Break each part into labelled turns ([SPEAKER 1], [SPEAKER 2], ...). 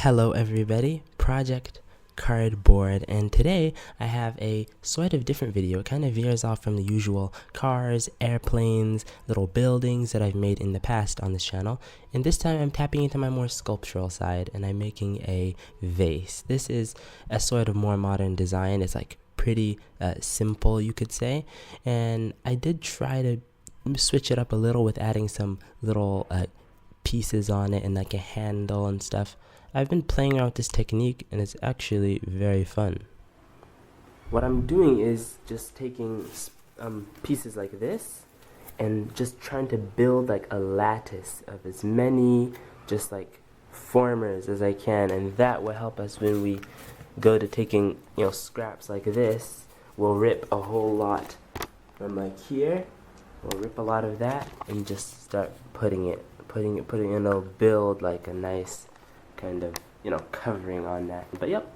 [SPEAKER 1] Hello everybody, Project Cardboard, and today I have a sort of different video. It kind of veers off from the usual cars, airplanes, little buildings that I've made in the past on this channel, and this time I'm tapping into my more sculptural side and I'm making a vase. This is a sort of more modern design. It's like pretty simple, you could say, and I did try to switch it up a little with adding some little pieces on it and like a handle and stuff. I've been playing around with this technique and it's actually very fun. What I'm doing is just taking pieces like this and just trying to build like a lattice of as many just like formers as I can, and that will help us when we go to taking, you know, scraps like this. We'll rip a whole lot from like here. We'll rip a lot of that and just start putting it, and it'll build like a nice kind of, you know, covering on that. But yep,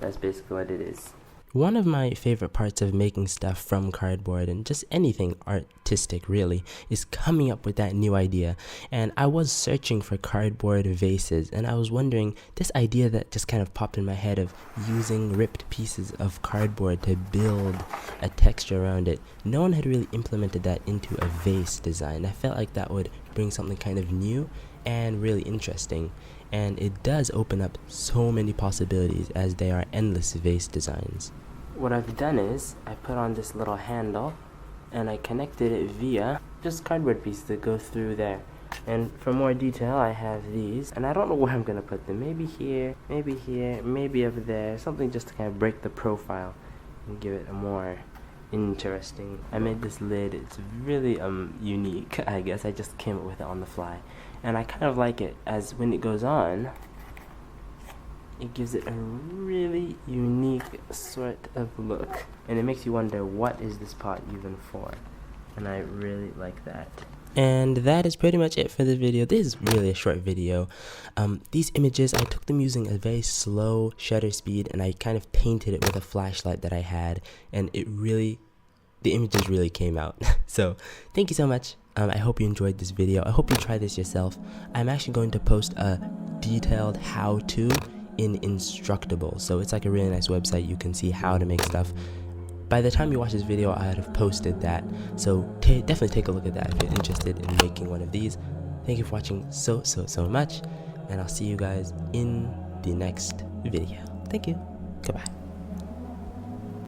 [SPEAKER 1] that's basically what it is. One of my favorite parts of making stuff from cardboard, and just anything artistic really, is coming up with that new idea. And I was searching for cardboard vases, and I was wondering, this idea that just kind of popped in my head of using ripped pieces of cardboard to build a texture around it. No one had really implemented that into a vase design. I felt like that would bring something kind of new and really interesting, and it does open up so many possibilities as they are endless vase designs. What I've done is I put on this little handle and I connected it via just cardboard pieces that go through there. And for more detail, I have these, and I don't know where I'm gonna put them. Maybe here, maybe over there, something just to kind of break the profile and give it a more interesting. I made this lid. It's really unique, I guess. I just came up with it on the fly, and I kind of like it, as when it goes on, it gives it a really unique sort of look, and it makes you wonder, what is this pot even for? And I really like that. And that is pretty much it for this video. This is really a short video. These images, I took them using a very slow shutter speed, and I kind of painted it with a flashlight that I had, and it really, the images really came out. So thank you so much. I hope you enjoyed this video. I hope you try this yourself. I'm actually going to post a detailed how-to in Instructable, so it's like a really nice website. You can see how to make stuff. By the time you watch this video, I would have posted that, so definitely take a look at that if you're interested in making one of these. Thank you for watching so much, and I'll see you guys in the next video. Thank you. Goodbye.